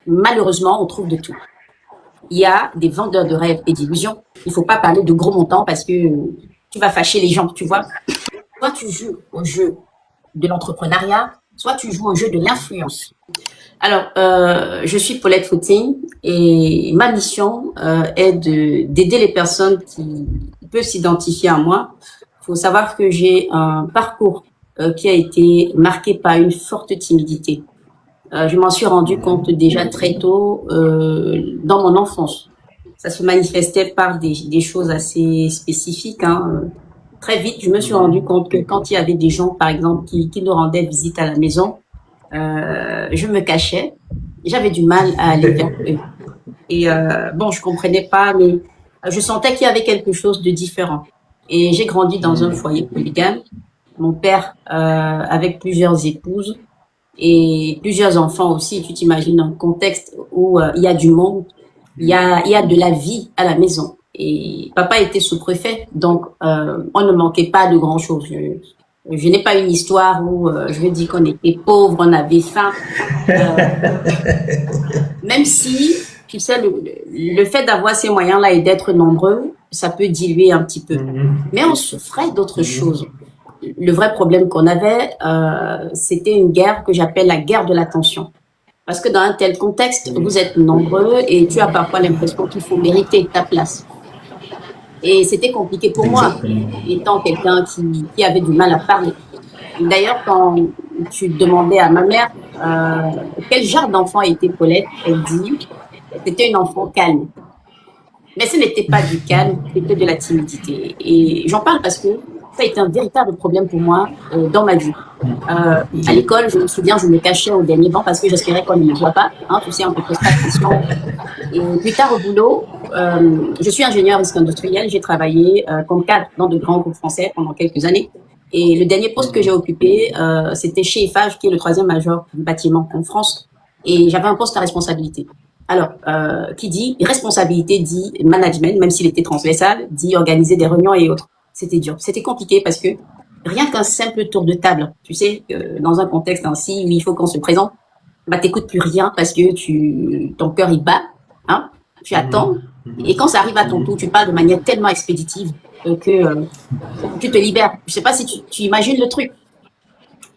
malheureusement, on trouve de tout. Il y a des vendeurs de rêves et d'illusions. Il ne faut pas parler de gros montants parce que tu vas fâcher les gens, tu vois. Soit tu joues au jeu de l'entrepreneuriat, soit tu joues au jeu de l'influence. Alors, je suis Paulette Footing et ma mission est d'aider les personnes qui peuvent s'identifier à moi. Il faut savoir que j'ai un parcours qui a été marqué par une forte timidité. Je m'en suis rendu compte déjà très tôt dans mon enfance. Ça se manifestait par des choses assez spécifiques. Hein. Très vite, je me suis rendu compte que quand il y avait des gens, par exemple, qui nous rendaient visite à la maison, je me cachais. J'avais du mal à aller vers eux. Et bon, je comprenais pas, mais je sentais qu'il y avait quelque chose de différent. Et j'ai grandi dans un foyer polygame. Mon père avec plusieurs épouses et plusieurs enfants aussi. Tu t'imagines un contexte où il y a du monde, il y a de la vie à la maison. Et papa était sous-préfet, donc on ne manquait pas de grand-chose. Je n'ai pas une histoire où je veux dire qu'on était pauvre, on avait faim. Même si, tu sais, le fait d'avoir ces moyens-là et d'être nombreux, ça peut diluer un petit peu. Mais on souffrait d'autres choses. Le vrai problème qu'on avait, c'était une guerre que j'appelle la guerre de l'attention. Parce que dans un tel contexte, vous êtes nombreux et tu as parfois l'impression qu'il faut mériter ta place. Et c'était compliqué pour moi, étant quelqu'un qui avait du mal à parler. D'ailleurs, quand tu demandais à ma mère quel genre d'enfant était Paulette, elle dit c'était une enfant calme. Mais ce n'était pas du calme, c'était de la timidité. Et j'en parle parce que ça a été un véritable problème pour moi dans ma vie. À l'école, je me souviens, je me cachais au dernier banc parce que j'espérais qu'on ne me voit pas. Hein, tu sais, on ne te pose pas de questions. Et plus tard au boulot, je suis ingénieur risque industriel. J'ai travaillé comme cadre dans de grands groupes français pendant quelques années. Et le dernier poste que j'ai occupé, c'était chez Eiffage, qui est le troisième major du bâtiment en France. Et j'avais un poste à responsabilité. Alors, qui dit responsabilité dit management, même s'il était transversal, dit organiser des réunions et autres. C'était dur, c'était compliqué parce que rien qu'un simple tour de table, tu sais, dans un contexte ainsi où il faut qu'on se présente, bah t'écoutes plus rien parce que ton cœur il bat, hein, tu attends, et quand ça arrive à ton tour, tu parles de manière tellement expéditive que tu te libères. Je sais pas si tu imagines le truc.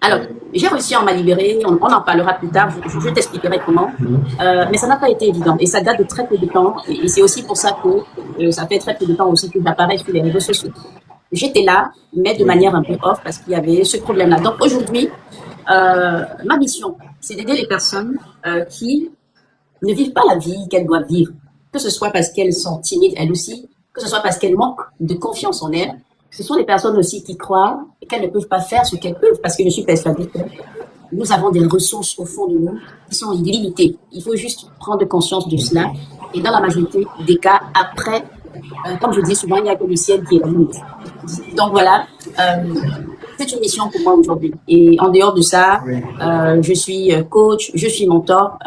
Alors, j'ai réussi à m'en libérer, on en parlera plus tard, je t'expliquerai comment, mais ça n'a pas été évident et ça date de très peu de temps et c'est aussi pour ça que ça fait très peu de temps aussi que j'apparais sur les réseaux sociaux. J'étais là, mais de manière un peu off parce qu'il y avait ce problème-là. Donc aujourd'hui, ma mission, c'est d'aider les personnes qui ne vivent pas la vie qu'elles doivent vivre, que ce soit parce qu'elles sont timides elles aussi, que ce soit parce qu'elles manquent de confiance en elles. Ce sont des personnes aussi qui croient qu'elles ne peuvent pas faire ce qu'elles peuvent parce que je suis persuadée que nous avons des ressources au fond de nous qui sont illimitées. Il faut juste prendre conscience de cela et dans la majorité des cas, après, comme je dis souvent, il n'y a que le ciel qui est la limite. Donc voilà, c'est une mission pour moi aujourd'hui. Et en dehors de ça, je suis coach, je suis mentor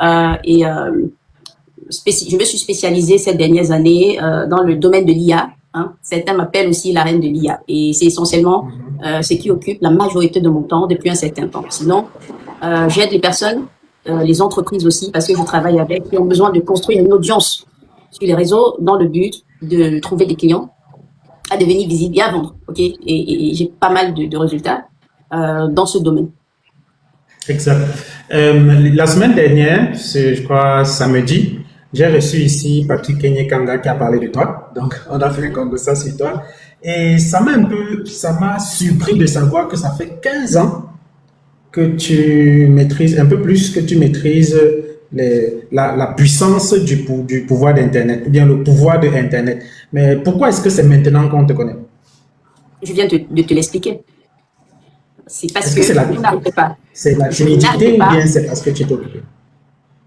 et je me suis spécialisée ces dernières années dans le domaine de l'IA. Hein. Certains m'appellent aussi la reine de l'IA. Et c'est essentiellement ce qui occupe la majorité de mon temps depuis un certain temps. Sinon, j'aide les personnes, les entreprises aussi, parce que je travaille avec, qui ont besoin de construire une audience sur les réseaux dans le but de trouver des clients, à devenir visible et à vendre. Okay, et j'ai pas mal de résultats dans ce domaine. Exact. La semaine dernière, c'est, je crois, samedi, j'ai reçu ici Patrick Kenye Kanga qui a parlé de toi. Donc, on a fait un conversation sur toi. Et ça m'a surpris de savoir que ça fait 15 ans que tu maîtrises, un peu plus que tu maîtrises la puissance du pouvoir d'Internet, ou bien le pouvoir de Internet. Mais pourquoi est-ce que c'est maintenant qu'on te connaît? Je viens de te l'expliquer. C'est parce que je n'arrivais pas. C'est la timidité ou bien c'est parce que tu es occupé?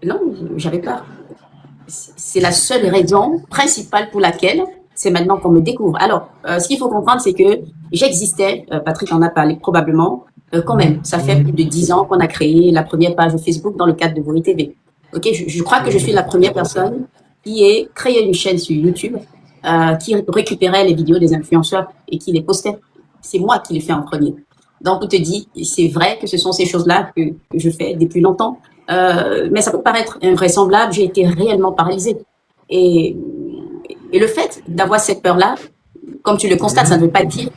Non, j'avais peur. C'est la seule raison principale pour laquelle c'est maintenant qu'on me découvre. Alors, ce qu'il faut comprendre, c'est que j'existais, Patrick en a parlé probablement, quand même. Ça fait plus de 10 ans qu'on a créé la première page Facebook dans le cadre de Vori TV. Okay, je crois que je suis la première personne qui ait créé une chaîne sur YouTube qui récupérait les vidéos des influenceurs et qui les postait. C'est moi qui les fais en premier. Donc, on te dit, c'est vrai que ce sont ces choses-là que je fais depuis longtemps. Mais ça peut paraître invraisemblable, j'ai été réellement paralysée. Et, et le fait d'avoir cette peur-là, comme tu le constates, ça ne veut pas dire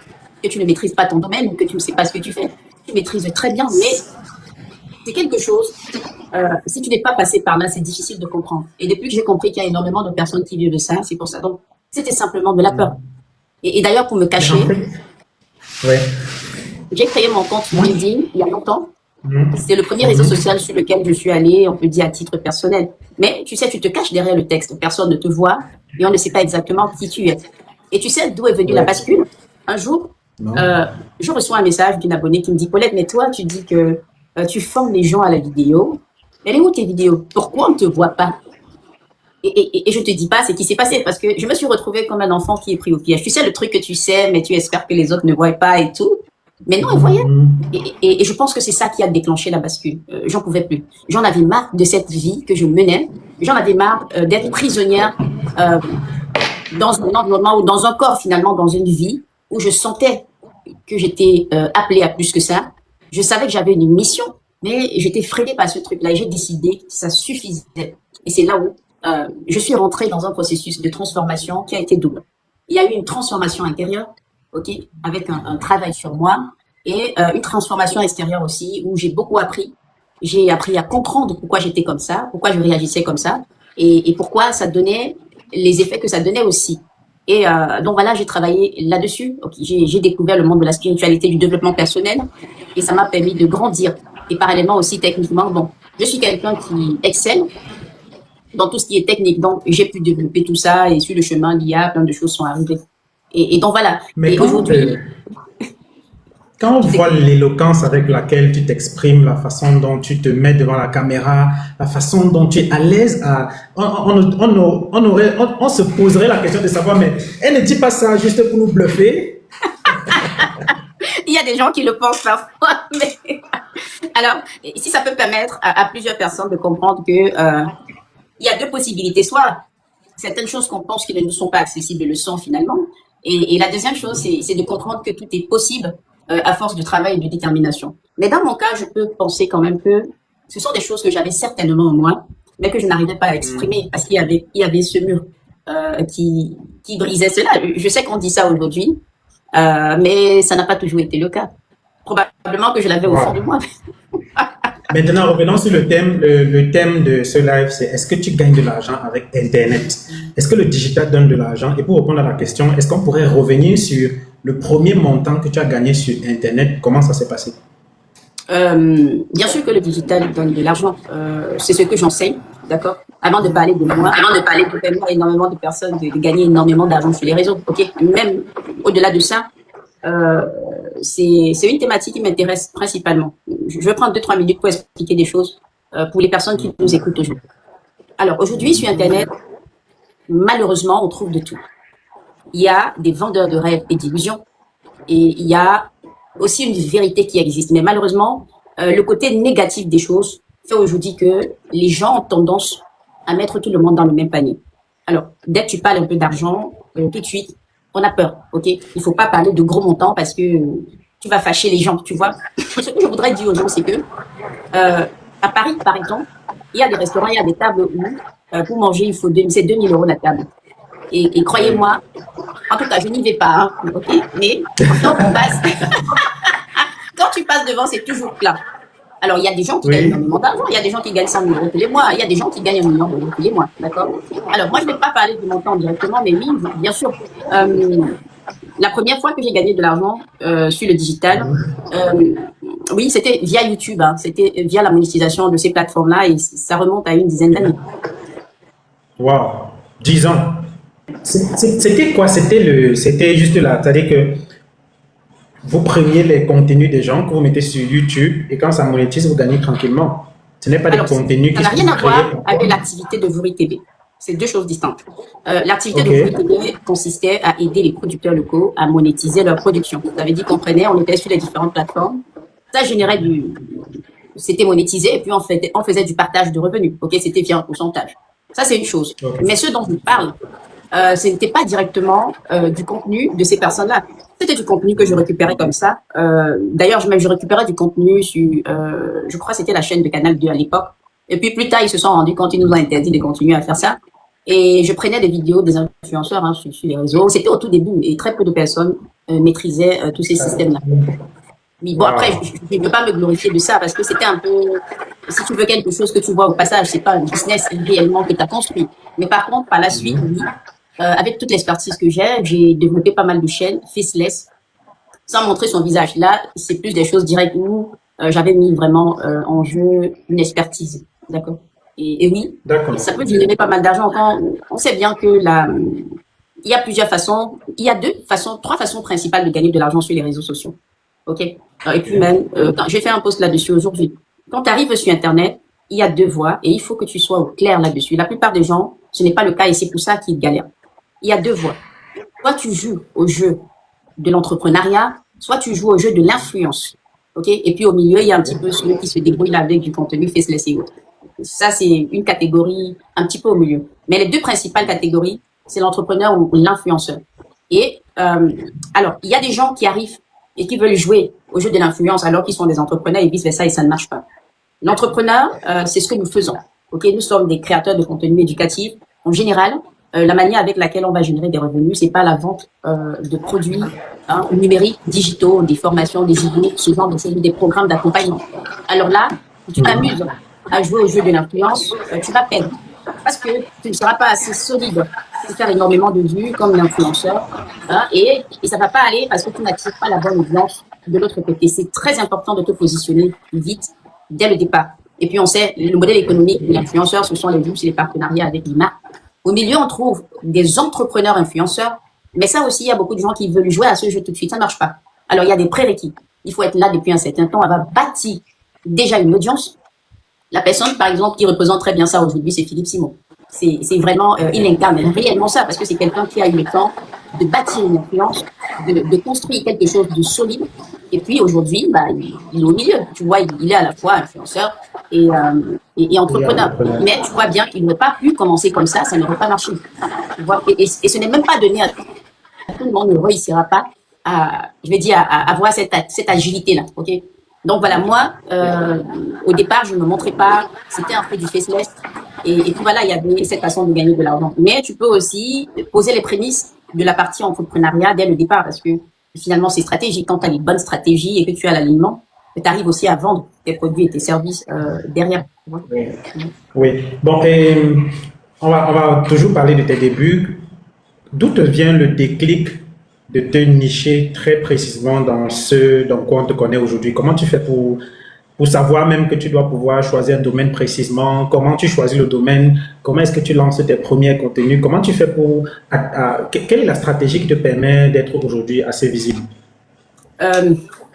que tu ne maîtrises pas ton domaine ou que tu ne sais pas ce que tu fais. Tu maîtrises très bien, mais c'est quelque chose, si tu n'es pas passé par là, c'est difficile de comprendre. Et depuis que j'ai compris qu'il y a énormément de personnes qui vivent de ça, c'est pour ça. Donc, c'était simplement de la peur. Et d'ailleurs, pour me cacher, ouais. J'ai créé mon compte LinkedIn il y a longtemps. C'est le premier réseau social sur lequel je suis allée, on peut dire à titre personnel. Mais tu sais, tu te caches derrière le texte. Personne ne te voit et on ne sait pas exactement qui tu es. Et tu sais d'où est venue la bascule? Un jour, je reçois un message d'une abonnée qui me dit: Paulette, mais toi, tu dis que tu formes les gens à la vidéo. Elle est où tes vidéos? Pourquoi on ne te voit pas? Et je te dis pas ce qui s'est passé parce que je me suis retrouvée comme un enfant qui est pris au piège. Tu sais, le truc que tu sais, mais tu espères que les autres ne voient pas et tout. Mais non, elle voyait. Et je pense que c'est ça qui a déclenché la bascule. J'en pouvais plus. J'en avais marre de cette vie que je menais. J'en avais marre d'être prisonnière dans un environnement ou dans un corps, finalement, dans une vie où je sentais que j'étais appelée à plus que ça. Je savais que j'avais une mission, mais j'étais freinée par ce truc-là et j'ai décidé que ça suffisait. Et c'est là où je suis rentrée dans un processus de transformation qui a été double. Il y a eu une transformation intérieure, avec un travail sur moi et une transformation extérieure aussi où j'ai beaucoup appris. J'ai appris à comprendre pourquoi j'étais comme ça, pourquoi je réagissais comme ça et pourquoi ça donnait les effets que ça donnait aussi. Et donc voilà, j'ai travaillé là-dessus. J'ai découvert le monde de la spiritualité, du développement personnel et ça m'a permis de grandir. Et parallèlement aussi techniquement, bon, je suis quelqu'un qui excelle dans tout ce qui est technique. Donc j'ai pu développer tout ça et sur le chemin, l'IA, plein de choses sont arrivées. Et donc voilà. Mais et aujourd'hui, quand on voit l'éloquence avec laquelle tu t'exprimes, la façon dont tu te mets devant la caméra, la façon dont tu es à l'aise, on se poserait la question de savoir, mais elle ne dit pas ça juste pour nous bluffer? il y a des gens qui le pensent parfois, mais alors, si ça peut permettre à plusieurs personnes de comprendre que il y a deux possibilités. Soit certaines choses qu'on pense qui ne nous sont pas accessibles le sont finalement. Et la deuxième chose, c'est de comprendre que tout est possible à force de travail et de détermination. Mais dans mon cas, je peux penser quand même que ce sont des choses que j'avais certainement en moi, mais que je n'arrivais pas à exprimer parce qu'il y avait ce mur qui brisait cela. Je sais qu'on dit ça aujourd'hui, mais ça n'a pas toujours été le cas. Probablement que je l'avais au fond de moi. Maintenant, revenons sur le thème de ce live, c'est: est-ce que tu gagnes de l'argent avec Internet? Est-ce que le digital donne de l'argent? Et pour répondre à la question, est-ce qu'on pourrait revenir sur le premier montant que tu as gagné sur Internet? Comment ça s'est passé? Bien sûr que le digital donne de l'argent. C'est ce que j'enseigne, d'accord? Avant de parler de moi, avant de parler de permettre à énormément de personnes de gagner énormément d'argent sur les réseaux, Même au-delà de ça, c'est une thématique qui m'intéresse principalement. Je vais prendre 2-3 minutes pour expliquer des choses pour les personnes qui nous écoutent aujourd'hui. Alors, aujourd'hui, sur Internet, malheureusement, on trouve de tout. Il y a des vendeurs de rêves et d'illusions et il y a aussi une vérité qui existe. Mais malheureusement, le côté négatif des choses fait aujourd'hui que les gens ont tendance à mettre tout le monde dans le même panier. Alors, dès que tu parles un peu d'argent, tout de suite, on a peur, Il faut pas parler de gros montants parce que tu vas fâcher les gens, tu vois. Ce que je voudrais dire aux gens, c'est que à Paris, par exemple, il y a des restaurants, il y a des tables où pour manger, il faut c'est 2 000 € la table. Et croyez-moi, en tout cas, je n'y vais pas, mais quand tu passes devant, c'est toujours plein. Alors, il y a des gens qui gagnent énormément d'argent, il y a des gens qui gagnent 100 000 € tous les mois, il y a des gens qui gagnent 1 million d'euros tous les mois, d'accord? Alors, moi, je ne vais pas parler du montant directement, mais oui, bien sûr. La première fois que j'ai gagné de l'argent sur le digital, oui, c'était via YouTube, c'était via la monétisation de ces plateformes-là et ça remonte à une dizaine d'années. Wow, 10 ans. C'était quoi? C'était juste là, c'est-à-dire que vous preniez les contenus des gens que vous mettez sur YouTube et quand ça monétise, vous gagnez tranquillement. Ce n'est pas des contenus qui sont créés. Ça n'a rien à voir avec l'activité de Vuri TV. C'est deux choses distinctes. L'activité de Vuri TV consistait à aider les producteurs locaux à monétiser leur production. Vous avez dit qu'on prenait, on était sur les différentes plateformes. Ça générait c'était monétisé et puis on faisait du partage de revenus. C'était via un pourcentage. Ça, c'est une chose. Mais ce dont je parle, ce n'était pas directement du contenu de ces personnes-là. C'était du contenu que je récupérais comme ça. D'ailleurs, je récupérais du contenu sur, je crois que c'était la chaîne de Canal 2 à l'époque. Et puis plus tard, ils se sont rendus compte, ils nous ont interdit de continuer à faire ça. Et je prenais des vidéos des influenceurs sur les réseaux. C'était au tout début et très peu de personnes maîtrisaient tous ces systèmes-là. Mais bon, après, je ne veux pas me glorifier de ça parce que c'était un peu, si tu veux quelque chose que tu vois au passage, c'est pas un business réellement que tu as construit. Mais par contre, par la suite, oui, avec toute l'expertise que j'ai développé pas mal de chaînes faceless sans montrer son visage. Là, c'est plus des choses directes où j'avais mis vraiment en jeu une expertise. D'accord. Et oui, ça peut générer pas mal d'argent. Quand on sait bien que il y a plusieurs façons, il y a trois façons principales de gagner de l'argent sur les réseaux sociaux. OK? Et puis même, j'ai fait un post là-dessus aujourd'hui. Quand tu arrives sur Internet, il y a deux voies et il faut que tu sois au clair là-dessus. La plupart des gens, ce n'est pas le cas et c'est pour ça qu'ils galèrent. Il y a deux voies. Soit tu joues au jeu de l'entrepreneuriat, soit tu joues au jeu de l'influence. OK? Et puis au milieu, il y a un petit peu ceux qui se débrouillent là avec du contenu faceless et autres. Ça, c'est une catégorie un petit peu au milieu. Mais les deux principales catégories, c'est l'entrepreneur ou l'influenceur. Et alors, il y a des gens qui arrivent et qui veulent jouer au jeu de l'influence alors qu'ils sont des entrepreneurs et vice-versa et ça ne marche pas. L'entrepreneur, c'est ce que nous faisons. Ok, nous sommes des créateurs de contenu éducatif. En général, la manière avec laquelle on va générer des revenus, c'est pas la vente de produits numériques, digitaux, des formations, des e-books, ce genre de choses, des programmes d'accompagnement. Alors là, si tu t'amuses à jouer au jeu de l'influence, tu vas perdre parce que tu ne seras pas assez solide pour faire énormément de vues comme l'influenceur et ça va pas aller parce que tu n'attires pas la bonne audience de l'autre côté. C'est très important de te positionner vite dès le départ. Et puis on sait, le modèle économique de l'influenceur, ce sont les vues, c'est les partenariats avec les marques. Au milieu, on trouve des entrepreneurs influenceurs, mais ça aussi, il y a beaucoup de gens qui veulent jouer à ce jeu tout de suite. Ça ne marche pas. Alors, il y a des prérequis. Il faut être là depuis un certain temps. Elle va bâtir déjà une audience. La personne, par exemple, qui représente très bien ça aujourd'hui, c'est Philippe Simon. C'est vraiment, il incarne réellement ça, parce que c'est quelqu'un qui a eu le temps de bâtir une influence, de construire quelque chose de solide. Et puis aujourd'hui, il est au milieu. Tu vois, il est à la fois influenceur et entrepreneur. Mais tu vois bien qu'il n'aurait pas pu commencer comme ça n'aurait pas marché. Tu vois, et ce n'est même pas donné à tout le monde, ne réussira pas à avoir cette agilité-là. Ok. Donc voilà, moi, au départ, je ne me montrais pas, c'était un peu du faceless. Et puis voilà, il y avait cette façon de gagner de l'argent. Mais tu peux aussi poser les prémices de la partie entrepreneuriat dès le départ, parce que finalement, c'est stratégique. Quand tu as les bonnes stratégies et que tu as l'alignement, tu arrives aussi à vendre tes produits et tes services derrière. Oui. Bon, on va toujours parler de tes débuts. D'où te vient le déclic de te nicher très précisément dans ce dans quoi on te connaît aujourd'hui? Comment tu fais pour savoir même que tu dois pouvoir choisir un domaine précisément? Comment tu choisis le domaine? Comment est-ce que tu lances tes premiers contenus? Comment tu fais quelle est la stratégie qui te permet d'être aujourd'hui assez visible?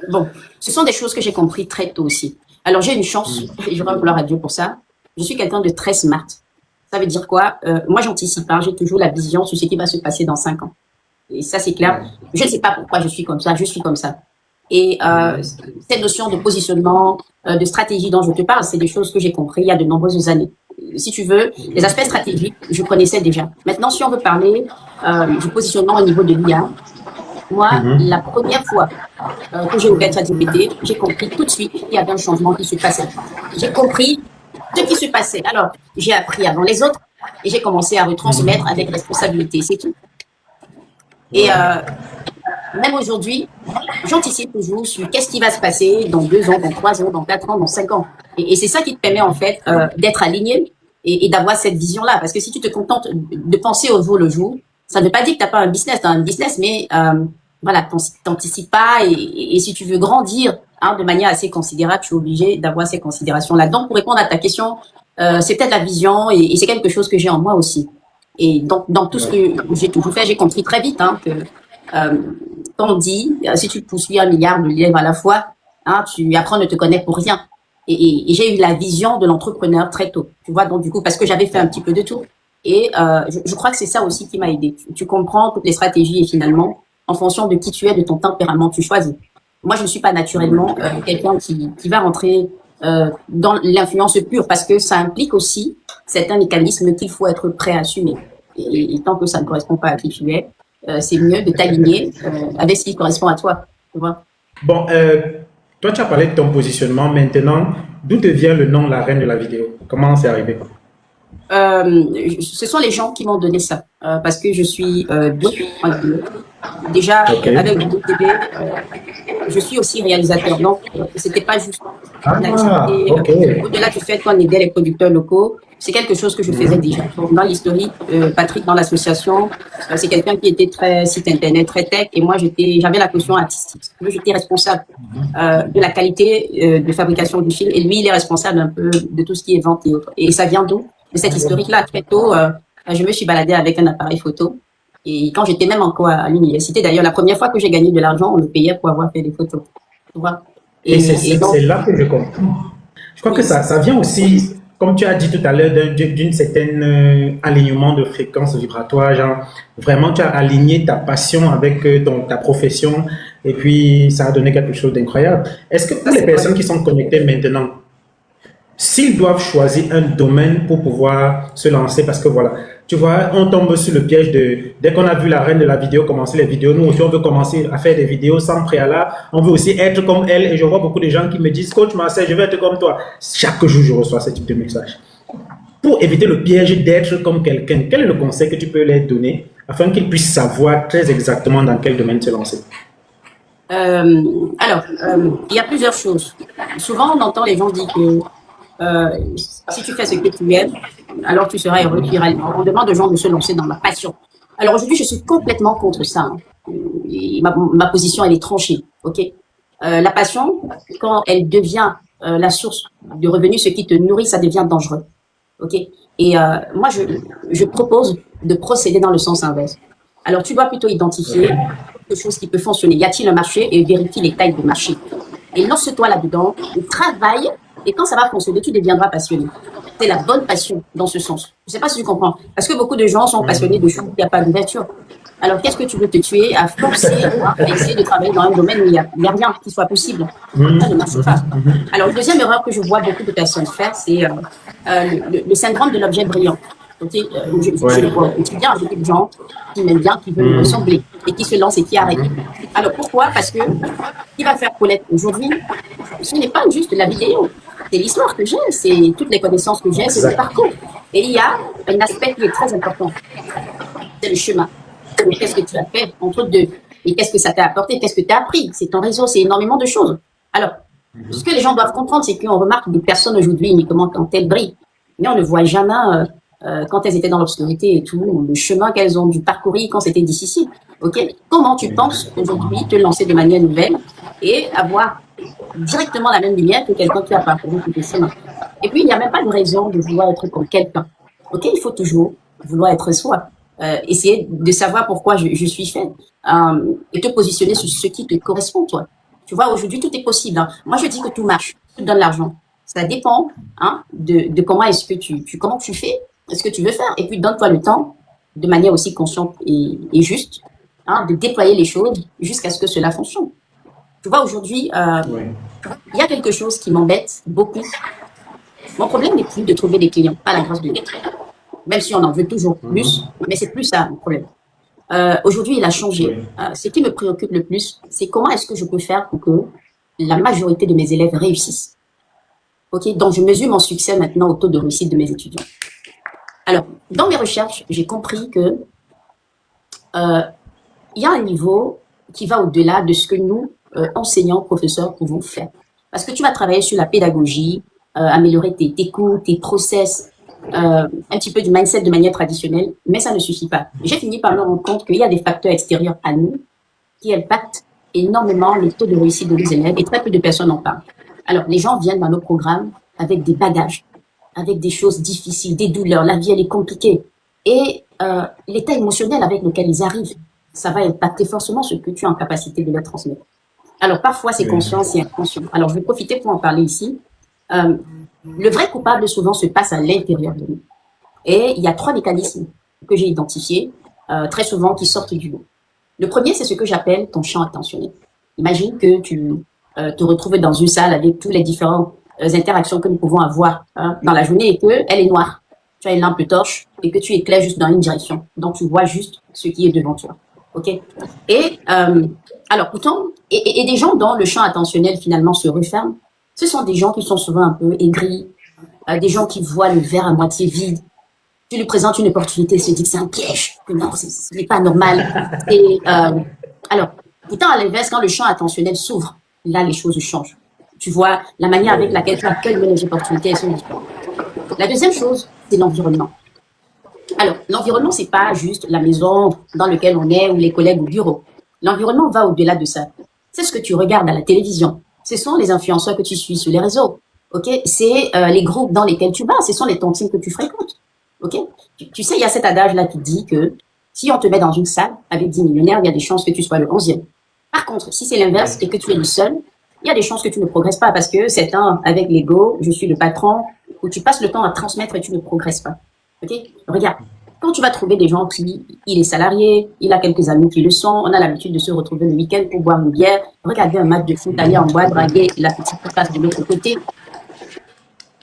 Bon, ce sont des choses que j'ai compris très tôt aussi. Alors j'ai une chance, et je rends gloire à Dieu pour ça. Je suis quelqu'un de très smart. Ça veut dire quoi? Moi, j'anticipe pas. J'ai toujours la vision sur ce qui va se passer dans 5 ans. Et ça, c'est clair. Je ne sais pas pourquoi je suis comme ça. Je suis comme ça. Et cette notion de positionnement, de stratégie dont je te parle, c'est des choses que j'ai compris il y a de nombreuses années. Si tu veux, les aspects stratégiques, je connaissais déjà. Maintenant, si on veut parler du positionnement au niveau de l'IA, moi, la première fois que j'ai ouvert ChatGPT, j'ai compris tout de suite qu'il y avait un changement qui se passait. J'ai compris ce qui se passait. Alors, j'ai appris avant les autres et j'ai commencé à retransmettre avec responsabilité, c'est tout. Et même aujourd'hui, j'anticipe toujours sur qu'est-ce qui va se passer dans 2 ans, dans 3 ans, dans 4 ans, dans 5 ans. Et c'est ça qui te permet en fait d'être aligné et d'avoir cette vision-là. Parce que si tu te contentes de penser au jour le jour, ça ne veut pas dire que tu n'as pas un business, tu as un business, mais voilà, t'anticipes pas et si tu veux grandir de manière assez considérable, tu es obligé d'avoir ces considérations-là. Donc, pour répondre à ta question, c'est peut-être la vision et c'est quelque chose que j'ai en moi aussi. Et donc, dans tout ce que j'ai toujours fait, j'ai compris très vite que on dit, si tu poursuis 1 milliard de livres à la fois, tu apprends ne te connaître pour rien. Et j'ai eu la vision de l'entrepreneur très tôt. Tu vois, donc du coup, parce que j'avais fait un petit peu de tout. Et je crois que c'est ça aussi qui m'a aidé. Tu comprends toutes les stratégies et finalement, en fonction de qui tu es, de ton tempérament, tu choisis. Moi, je ne suis pas naturellement quelqu'un qui va rentrer dans l'influence pure parce que ça implique aussi certains mécanismes qu'il faut être prêt à assumer. Et tant que ça ne correspond pas à qui tu es, c'est mieux de t'aligner avec ce qui correspond à toi. Tu vois? Bon, toi, tu as parlé de ton positionnement. Maintenant, d'où te vient le nom La Reine de la Vidéo? Comment c'est arrivé? Ce sont les gens qui m'ont donné ça, parce que je suis bien en vidéo. Déjà, Ok. avec Vidéo TV, je suis aussi réalisateur, donc c'était pas juste une Ah, activité. ok. Au-delà du fait qu'on aidait les producteurs locaux, c'est quelque chose que je faisais déjà. Donc, dans l'historique, Patrick, dans l'association, c'est quelqu'un qui était très site internet, très tech, et moi j'avais la caution artistique. J'étais responsable de la qualité de fabrication du film, et lui il est responsable un peu de tout ce qui est vente et autres. Et ça vient d'où? De cette historique-là. Très tôt, je me suis baladée avec un appareil photo. Et quand j'étais même encore à l'université, d'ailleurs, la première fois que j'ai gagné de l'argent, on me payait pour avoir fait des photos. Tu vois? Et Et donc, c'est là que je comprends. Je crois que oui, ça vient aussi, comme tu as dit tout à l'heure, d'une certaine alignement de fréquence vibratoire. Genre, vraiment, tu as aligné ta passion avec ta profession et puis ça a donné quelque chose d'incroyable. Est-ce que pour les c'est vrai. personnes qui sont connectées maintenant, s'ils doivent choisir un domaine pour pouvoir se lancer, parce que voilà, tu vois, on tombe sur le piège dès qu'on a vu la reine de la vidéo commencer les vidéos, nous aussi on veut commencer à faire des vidéos sans préalable, on veut aussi être comme elle, et je vois beaucoup de gens qui me disent, coach Marcel, je veux être comme toi. Chaque jour je reçois ce type de message. Pour éviter le piège d'être comme quelqu'un, quel est le conseil que tu peux leur donner afin qu'ils puissent savoir très exactement dans quel domaine se lancer? Il y a plusieurs choses. Souvent, on entend les gens dire que si tu fais ce que tu aimes, alors tu seras heureux. On demande aux gens de se lancer dans la passion. Alors aujourd'hui, je suis complètement contre ça. Hein. Et ma position, elle est tranchée. Ok. La passion, quand elle devient la source de revenus, ce qui te nourrit, ça devient dangereux. Ok. Et moi, je propose de procéder dans le sens inverse. Alors, tu dois plutôt identifier quelque chose qui peut fonctionner. Y a-t-il un marché? Et vérifie les tailles de marché. Et lance-toi là-dedans, travaille, et quand ça va fonctionner, tu deviendras passionné. C'est la bonne passion dans ce sens. Je ne sais pas si tu comprends. Parce que beaucoup de gens sont passionnés de choses où il n'y a pas d'ouverture. Alors, qu'est-ce que tu veux te tuer à forcer, à essayer de travailler dans un domaine où il n'y a rien qui soit possible? Ça ne marche pas. Alors, la deuxième erreur que je vois beaucoup de personnes faire, c'est le syndrome de l'objet brillant. Okay, je le vois au quotidien avec des gens qui m'aiment bien, qui veulent me ressembler et qui se lancent et qui arrêtent. Alors pourquoi? Parce que ce qui va faire connaître aujourd'hui, ce n'est pas juste la vidéo, c'est l'histoire que j'ai, c'est toutes les connaissances que j'ai, c'est le parcours. Et il y a un aspect qui est très important, c'est le chemin. Qu'est-ce que tu as fait entre deux? Et qu'est-ce que ça t'a apporté? Qu'est-ce que tu as appris? C'est ton réseau, c'est énormément de choses. Alors, ce que les gens doivent comprendre, c'est qu'on remarque des personnes aujourd'hui uniquement quand elles brillent, mais on ne voit jamais quand elles étaient dans l'obscurité et tout, le chemin qu'elles ont dû parcourir quand c'était difficile. Ok? Comment tu penses aujourd'hui te lancer de manière nouvelle et avoir directement la même lumière que quelqu'un qui a parcouru tout le chemin? Et puis, il n'y a même pas de raison de vouloir être comme quelqu'un. Ok? Il faut toujours vouloir être soi. Essayer de savoir pourquoi je suis faite et te positionner sur ce qui te correspond, toi. Tu vois, aujourd'hui, tout est possible. Hein. Moi, je dis que tout marche, tout donne l'argent. Ça dépend de comment est-ce que comment tu fais, ce que tu veux faire. Et puis, donne-toi le temps, de manière aussi consciente et juste, de déployer les choses jusqu'à ce que cela fonctionne. Tu vois, aujourd'hui, il y a quelque chose qui m'embête beaucoup. Mon problème n'est plus de trouver des clients, pas la grâce de Dieu. Même si on en veut toujours plus, mais c'est plus ça le problème. Aujourd'hui, il a changé. Ce qui me préoccupe le plus, c'est comment est-ce que je peux faire pour que la majorité de mes élèves réussissent. Ok, donc je mesure mon succès maintenant au taux de réussite de mes étudiants. Alors, dans mes recherches, j'ai compris que il y a un niveau qui va au-delà de ce que nous, enseignants, professeurs, pouvons faire. Parce que tu vas travailler sur la pédagogie, améliorer tes cours, tes process, un petit peu du mindset de manière traditionnelle, mais ça ne suffit pas. J'ai fini par me rendre compte qu'il y a des facteurs extérieurs à nous qui impactent énormément le taux de réussite de nos élèves et très peu de personnes en parlent. Alors, les gens viennent dans nos programmes avec des bagages, avec des choses difficiles, des douleurs, la vie elle est compliquée. Et l'état émotionnel avec lequel ils arrivent, ça va impacter forcément ce que tu es en capacité de leur transmettre. Alors, parfois, c'est conscient, c'est inconscient. Alors, je vais profiter pour en parler ici. Le vrai coupable, souvent, se passe à l'intérieur de nous. Et il y a 3 mécanismes que j'ai identifiés, très souvent, qui sortent du lot. Le premier, c'est ce que j'appelle ton champ attentionnel. Imagine que tu te retrouves dans une salle avec tous les différentes interactions que nous pouvons avoir dans la journée et qu'elle est noire. Tu as une lampe torche et que tu éclaires juste dans une direction. Donc, tu vois juste ce qui est devant toi. Ok. Et alors pourtant, et des gens dont le champ attentionnel finalement se referme, ce sont des gens qui sont souvent un peu aigris, des gens qui voient le verre à moitié vide. Tu lui présentes une opportunité, il se dit que c'est un piège, que non, ce n'est pas normal. Et alors, pourtant à l'inverse, quand le champ attentionnel s'ouvre, là les choses changent. Tu vois, la manière avec laquelle tu accueilles les opportunités, elles sont différentes. La deuxième chose, c'est l'environnement. Alors, l'environnement, c'est pas juste la maison dans laquelle on est ou les collègues au bureau. L'environnement va au-delà de ça. C'est ce que tu regardes à la télévision. Ce sont les influenceurs que tu suis sur les réseaux. Ok, c'est les groupes dans lesquels tu vas. Ce sont les tontines que tu fréquentes. Ok, tu sais, il y a cet adage-là qui dit que si on te met dans une salle avec 10 millionnaires, il y a des chances que tu sois le 11e. Par contre, si c'est l'inverse et que tu es le seul, il y a des chances que tu ne progresses pas parce que c'est un avec l'ego, je suis le patron, où tu passes le temps à transmettre et tu ne progresses pas. Ok, regarde, quand tu vas trouver des gens qui, il est salarié, il a quelques amis qui le sont, on a l'habitude de se retrouver le week-end pour boire une bière, regarder un match de foot, aller en boîte, draguer la petite qui passe de l'autre côté.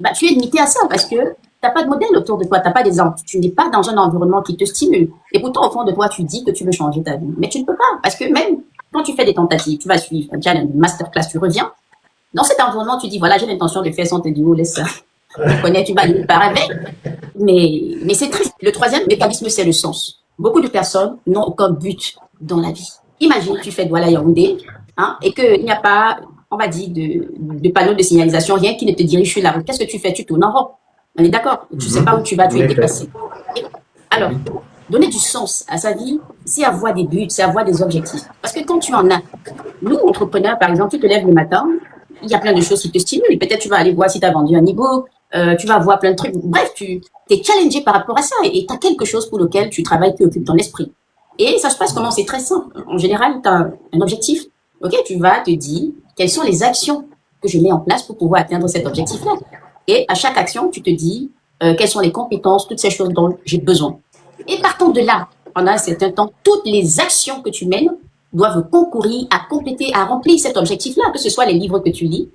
Bah, tu es limité à ça parce que t'as pas de modèle autour de toi, t'as pas d'exemple, tu n'es pas dans un environnement qui te stimule. Et pourtant, au fond de toi, tu dis que tu veux changer ta vie. Mais tu ne peux pas parce que même quand tu fais des tentatives, tu vas suivre un challenge, une masterclass, tu reviens. Dans cet environnement, tu dis, voilà, j'ai l'intention de faire son te dit, oh, laisse ça. Tu connais, tu vas nulle part avec. Mais c'est triste. Le troisième mécanisme, c'est le sens. Beaucoup de personnes n'ont aucun but dans la vie. Imagine, tu fais Douala Yaoundé, hein, et qu'il n'y a pas, on va dire, de panneau de signalisation, rien qui ne te dirige sur la route. Qu'est-ce que tu fais? Tu tournes en rond. On est d'accord? Tu ne sais pas où tu vas, tu es déplacé. Alors, donner du sens à sa vie, c'est avoir des buts, c'est avoir des objectifs. Parce que quand tu en as, nous, entrepreneurs, par exemple, tu te lèves le matin, il y a plein de choses qui te stimulent. Peut-être tu vas aller voir si tu as vendu un e-book, tu vas voir plein de trucs. Bref, tu es challengé par rapport à ça et tu as quelque chose pour lequel tu travailles qui occupe ton esprit. Et ça se passe comment? C'est très simple. En général, tu as un objectif. Ok, tu vas te dire quelles sont les actions que je mets en place pour pouvoir atteindre cet objectif-là. Et à chaque action, tu te dis quelles sont les compétences, toutes ces choses dont j'ai besoin. Et partant de là, pendant un certain temps, toutes les actions que tu mènes doivent concourir à compléter, à remplir cet objectif-là, que ce soit les livres que tu lis,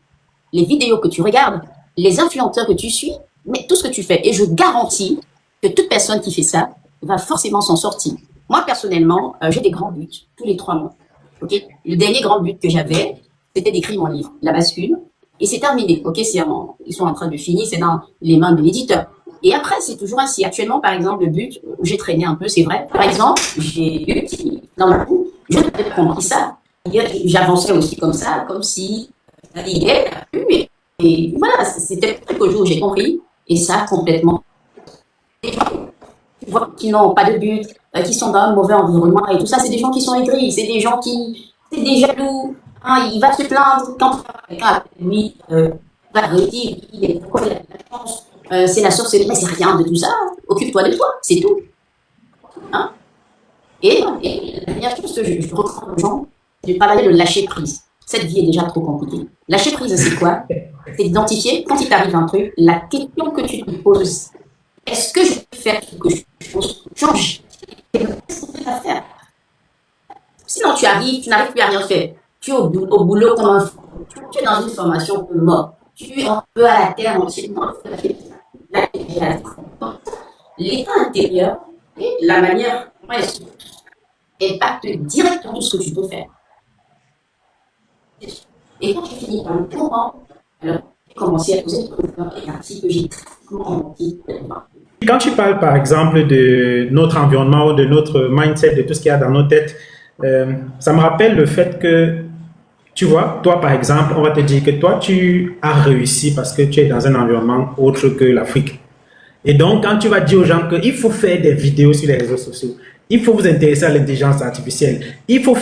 les vidéos que tu regardes, les influenceurs que tu suis, mais tout ce que tu fais. Et je garantis que toute personne qui fait ça va forcément s'en sortir. Moi, personnellement, j'ai des grands buts tous les 3 mois. Okay, le dernier grand but que j'avais, c'était d'écrire mon livre, La Bascule, et c'est terminé. Ok, ils sont en train de finir, c'est dans les mains de l'éditeur. Et après, c'est toujours ainsi. Actuellement, par exemple, le but où j'ai traîné un peu, c'est vrai. Par exemple, j'ai eu dans ma vie, je n'ai pas compris ça. J'avançais aussi comme ça, comme si et voilà, c'était quelques jours où j'ai compris, et ça complètement. Les gens, tu vois, qui n'ont pas de but, qui sont dans un mauvais environnement et tout ça, c'est des gens qui sont aigris, c'est des gens c'est des jaloux. Hein, il va se plaindre quand quelqu'un lui va réussir, il est pourquoi il a de la chance, c'est la sorcellerie, mais c'est rien de tout ça. Occupe-toi de toi, c'est tout. Hein? Et la dernière chose que je recommande aux gens, c'est de travailler le lâcher prise. Cette vie est déjà trop compliquée. Lâcher prise, c'est quoi? C'est d'identifier, quand il t'arrive un truc, la question que tu te poses. Est-ce que je peux faire quelque chose pour changer? Qu'est-ce que tu vas faire? Sinon, tu n'arrives plus à rien faire. Tu es au boulot comme un fou. Tu es dans une formation peu mort. Tu es un peu à la terre entièrement. L'état intérieur et la manière dont elle impacte directement ce que tu peux faire. Et quand tu finis par le comment, alors j'ai commencé à poser un article que j'ai Quand tu parles par exemple de notre environnement ou de notre mindset, de tout ce qu'il y a dans nos têtes, ça me rappelle le fait que, tu vois, toi par exemple, on va te dire que toi tu as réussi parce que tu es dans un environnement autre que l'Afrique. Et donc quand tu vas dire aux gens qu'il faut faire des vidéos sur les réseaux sociaux, il faut vous intéresser à l'intelligence artificielle, il faut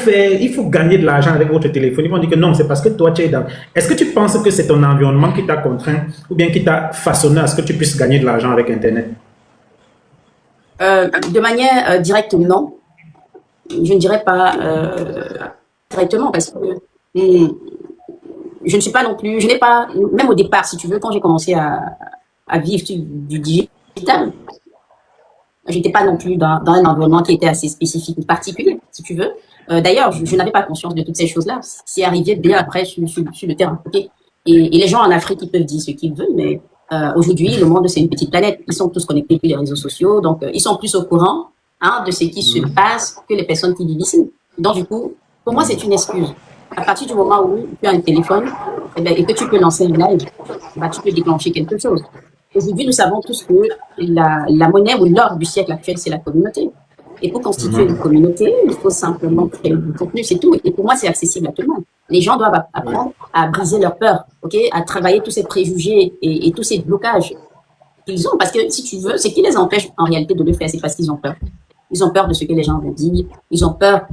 gagner de l'argent avec votre téléphone, ils vont dire que non, c'est parce que toi tu es dans... Est-ce que tu penses que c'est ton environnement qui t'a contraint ou bien qui t'a façonné à ce que tu puisses gagner de l'argent avec Internet? De manière directe, non. Je ne dirais pas directement parce que je ne suis pas non plus, je n'ai pas, même au départ, si tu veux, quand j'ai commencé à vivre du digital, je n'étais pas non plus dans un environnement qui était assez spécifique ou particulier, si tu veux. D'ailleurs, je n'avais pas conscience de toutes ces choses-là. C'est arrivé bien après sur le terrain. Okay, et les gens en Afrique, ils peuvent dire ce qu'ils veulent, mais aujourd'hui, le monde, c'est une petite planète. Ils sont tous connectés sur les réseaux sociaux, donc ils sont plus au courant hein, de ce qui se passe que les personnes qui vivent ici. Donc, du coup, pour moi, c'est une excuse. À partir du moment où tu as un téléphone eh bien, et que tu peux lancer un live, bah, tu peux déclencher quelque chose. Aujourd'hui, nous savons tous que la monnaie ou l'or du siècle actuel, c'est la communauté. Et pour constituer une communauté, il faut simplement créer du contenu, c'est tout. Et pour moi, c'est accessible à tout le monde. Les gens doivent apprendre à briser leur peur, ok, à travailler tous ces préjugés et tous ces blocages qu'ils ont. Parce que si tu veux, ce qui les empêche en réalité de le faire, c'est parce qu'ils ont peur. Ils ont peur de ce que les gens vont dire. Ils ont peur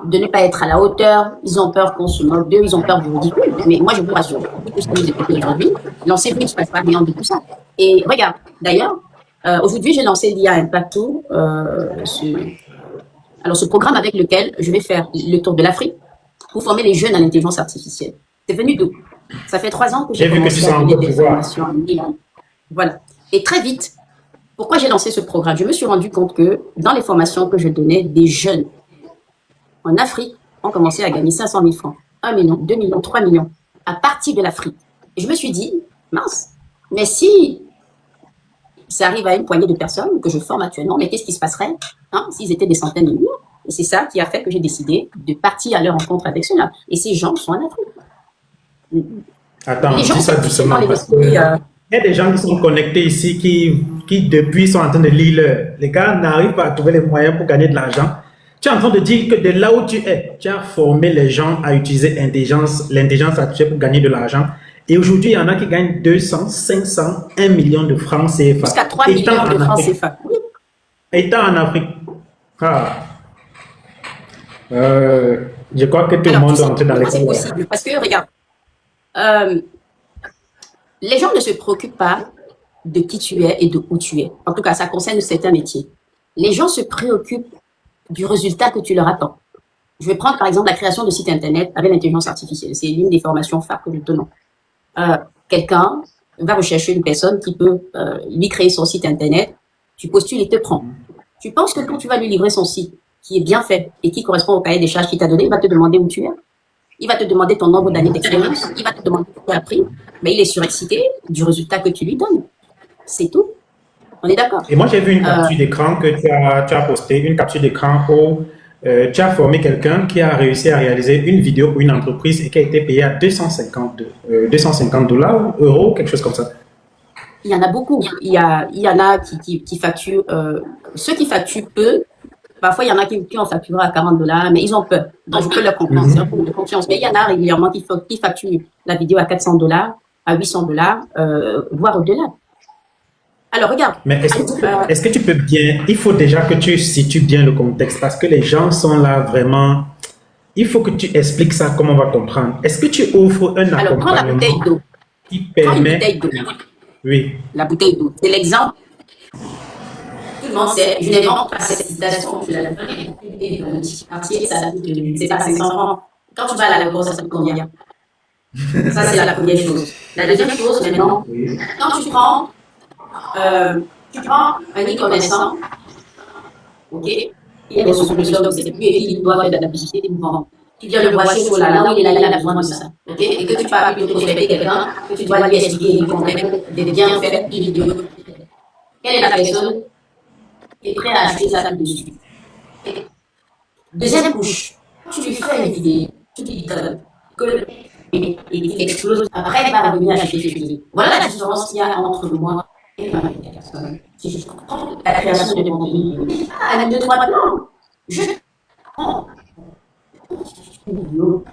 de ne pas être à la hauteur. Ils ont peur qu'on se moque d'eux. Ils ont peur du ridicule. Mais moi, je vous rassure, tout ce que vous écoutez aujourd'hui, lancez-vous, il ne se passe pas rien de tout ça. Et regarde, d'ailleurs, aujourd'hui, j'ai lancé l'IA Impacto, ce programme avec lequel je vais faire le tour de l'Afrique pour former les jeunes à l'intelligence artificielle. C'est venu d'où? Ça fait 3 ans que j'ai commencé à donner des formations en ligne. Voilà. Et très vite, pourquoi j'ai lancé ce programme? Je me suis rendu compte que dans les formations que je donnais, des jeunes en Afrique ont commencé à gagner 500 000 francs, 1 million, 2 millions, 3 millions, à partir de l'Afrique. Et je me suis dit, mince, mais si ça arrive à une poignée de personnes que je forme actuellement, mais qu'est-ce qui se passerait s'ils étaient des centaines de millions? Et c'est ça qui a fait que j'ai décidé de partir à leur rencontre avec ceux-là. Et ces gens sont en Afrique. Attends, dis ça doucement. Il y a des gens qui sont connectés ici qui depuis sont en train de lire. Les gars n'arrivent pas à trouver les moyens pour gagner de l'argent. Tu es en train de dire que de là où tu es, tu as formé les gens à utiliser l'intelligence artificielle pour gagner de l'argent. Et aujourd'hui, il y en a qui gagnent 200, 500, 1 million de francs CFA. Jusqu'à 3 millions de francs CFA. Étant en Afrique. Je crois que tout le monde est entré dans les c'est possible. Parce que, regarde, les gens ne se préoccupent pas de qui tu es et de où tu es. En tout cas, ça concerne certains métiers. Les gens se préoccupent du résultat que tu leur attends. Je vais prendre par exemple la création de sites internet avec l'intelligence artificielle. C'est l'une des formations phares que nous donnons. Quelqu'un va rechercher une personne qui peut lui créer son site internet. Tu postules, il te prend. Tu penses que quand tu vas lui livrer son site, qui est bien fait et qui correspond au cahier des charges qu'il t'a donné, il va te demander où tu es. Il va te demander ton nombre d'années d'expérience. Il va te demander ce que tu as appris. Mais il est surexcité du résultat que tu lui donnes. C'est tout. On est d'accord. Et moi, j'ai vu une capture d'écran que tu as posté, une capture d'écran où tu as formé quelqu'un qui a réussi à réaliser une vidéo pour une entreprise et qui a été payé à 250 $, euros, quelque chose comme ça. Il y en a beaucoup. Il y en a qui facturent, ceux qui facturent peu. Parfois, il y en a qui ont facturé à 40 $, mais ils ont peur. Donc, je peux leur comprendre, c'est un problème de confiance. Mais il y en a régulièrement qui facturent la vidéo à 400 $, à 800 $, voire au-delà. Alors, regarde. Mais est-ce que tu peux bien... Il faut déjà que tu situes bien le contexte parce que les gens sont là vraiment... Il faut que tu expliques ça, comment on va comprendre. Est-ce que tu offres un accompagnement? Alors, prends la bouteille d'eau. Qui permet... Prends une bouteille d'eau. Oui. La bouteille d'eau. C'est l'exemple. Tout le monde sait, je n'invente pas cette citation, je la donne dans un petit quartier, ça coûte, c'est pas 500 francs. Quand tu vas à la course, ça coûte combien? Ça, c'est la première chose. La deuxième chose, maintenant, quand tu prends un e-commerçant, ok, il y a des solutions, donc c'est plus évident, il doit faire de la publicité, il vend. Tu viens le brancher sur là où il a besoin de ça, ok, et que tu vas plutôt prospecter quelqu'un, que tu dois lui expliquer, lui convaincre des bienfaits du vidéo. Quelle est la personne qui est prête à acheter ça tout de suite? Deuxième couche, tu lui fais une vidéo, tu lui donnes que et il explose, après il va revenir acheter tes vidéos. Voilà la différence qu'il y a entre moi et ma personne. Si je prends la création de mon contenu, avec 2-3 plans, je prends une vidéo.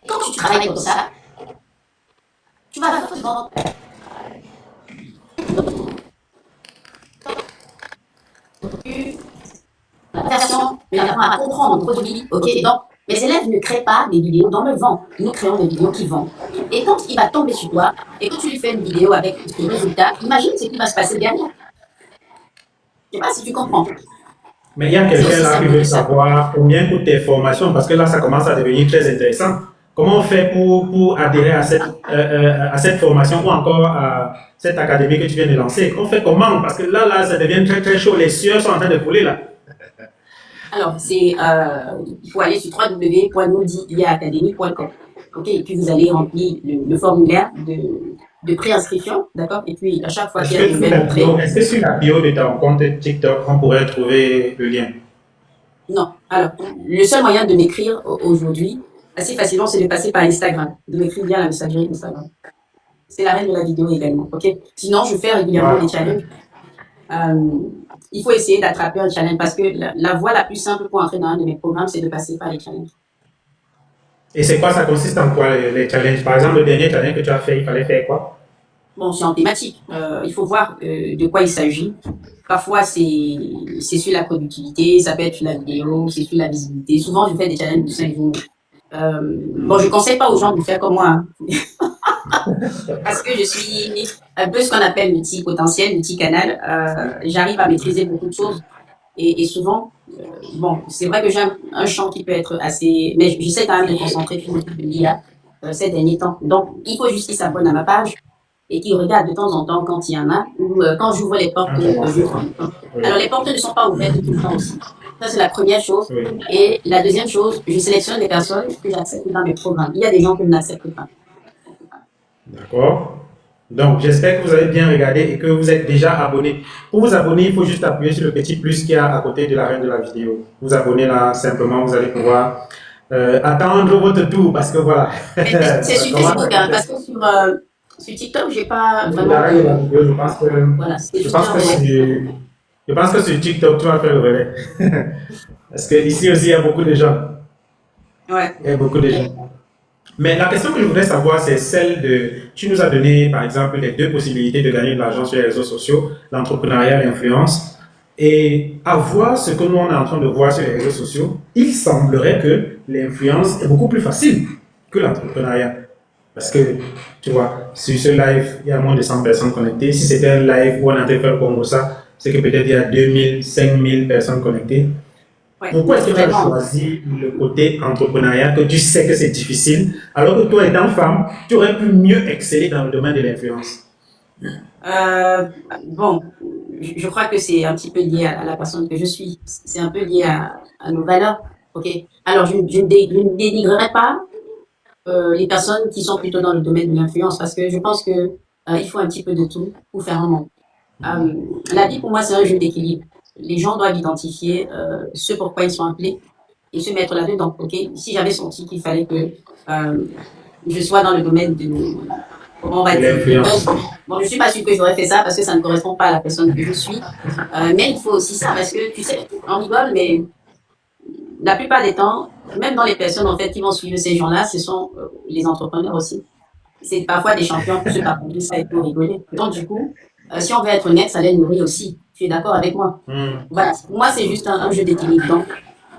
Quand tu travailles comme ça, tu vas forcément la version, mais à comprendre le produit. Ok, donc mes élèves ne créent pas des vidéos dans le vent. Nous créons des vidéos qui vendent. Et quand il va tomber sur toi, et quand tu lui fais une vidéo avec ce résultat, imagine ce qui va se passer derrière. Je ne sais pas si tu comprends. Mais il y a quelqu'un là qui veut savoir combien coûtent tes formations, parce que là, ça commence à devenir très intéressant. Comment on fait pour adhérer à cette formation ou encore à cette académie que tu viens de lancer? On fait comment? Parce que là, ça devient très, très chaud. Les sueurs sont en train de couler là. Alors, il faut aller sur www.noudiacademy.com. OK, et puis vous allez remplir le formulaire de préinscription, d'accord? Et puis, à chaque fois qu'il y a une nouvelle entrée. Est-ce que sur la bio de ton compte TikTok, on pourrait trouver le lien? Non. Alors, le seul moyen de m'écrire aujourd'hui, assez facilement, c'est de passer par Instagram, de m'écrire via la messagerie Instagram. C'est la règle de la vidéo également, ok? Sinon, je fais régulièrement des challenges. Il faut essayer d'attraper un challenge parce que la voie la plus simple pour entrer dans un de mes programmes, c'est de passer par les challenges. Et c'est quoi, ça consiste en quoi les challenges? Par exemple, le dernier challenge que tu as fait, il fallait faire quoi? Bon, c'est en thématique. Il faut voir de quoi il s'agit. Parfois, c'est sur la productivité, ça peut être sur la vidéo, c'est sur la visibilité. Souvent, je fais des challenges de 5 jours. Bon, je ne conseille pas aux gens de faire comme moi. Hein. Parce que je suis un peu ce qu'on appelle multi-potentiel, multi-canal. J'arrive à maîtriser beaucoup de choses. Et souvent, bon, c'est vrai que j'ai un champ qui peut être assez... Mais j'essaie quand même de me concentrer sur l'IA ces derniers temps. Donc, il faut juste qu'ils s'abonnent à ma page et qu'ils regardent de temps en temps quand il y en a, ou quand j'ouvre les portes. Alors, les portes ne sont pas ouvertes tout le temps aussi. Ça, c'est la première chose. Oui. Et la deuxième chose, je sélectionne les personnes que j'accepte dans mes programmes. Il y a des gens que je n'accepte pas. D'accord. Donc, j'espère que vous avez bien regardé et que vous êtes déjà abonné. Pour vous abonner, il faut juste appuyer sur le petit plus qu'il y a à côté de la reine de la vidéo. Vous abonnez là, simplement, vous allez pouvoir attendre votre tour parce que voilà. C'est sur Facebook, hein, parce que sur TikTok, j'ai pas vraiment... La reine de la vidéo, je pense que... Voilà, je pense que sur TikTok, tu vas faire le relais. Parce que ici aussi, il y a beaucoup de gens. Ouais. Il y a beaucoup de gens. Mais la question que je voudrais savoir, c'est celle de... Tu nous as donné, par exemple, les deux possibilités de gagner de l'argent sur les réseaux sociaux, l'entrepreneuriat et l'influence. Et à voir ce que nous, on est en train de voir sur les réseaux sociaux, il semblerait que l'influence est beaucoup plus facile que l'entrepreneuriat. Parce que, tu vois, sur ce live, il y a moins de 100 personnes connectées. Si c'était un live où on a fait comme ça, c'est que peut-être il y a 2000, 5000 personnes connectées. Ouais, pourquoi est-ce que tu as choisi le côté entrepreneuriat, que tu sais que c'est difficile, alors que toi, étant femme, tu aurais pu mieux exceller dans le domaine de l'influence? Bon, je crois que c'est un petit peu lié à la personne que je suis. C'est un peu lié à nos valeurs. Ok. Alors, je ne dénigrerai pas les personnes qui sont plutôt dans le domaine de l'influence parce que je pense que il faut un petit peu de tout pour faire un monde. La vie, pour moi, c'est un jeu d'équilibre. Les gens doivent identifier ce pourquoi ils sont appelés et se mettre là-dedans. Ok. Si j'avais senti qu'il fallait que je sois dans le domaine de... Comment on va dire? Bon, je ne suis pas sûre que j'aurais fait ça parce que ça ne correspond pas à la personne que je suis. Mais il faut aussi ça parce que, tu sais, on rigole, mais la plupart des temps, même dans les personnes en fait qui vont suivre ces gens-là, ce sont les entrepreneurs aussi. C'est parfois des champions qui se partent de ça et pour rigoler. Donc du coup, si on veut être honnête, ça les nourrit aussi. Tu es d'accord avec moi? Voilà. Pour moi, c'est juste un jeu d'équilibre. Donc,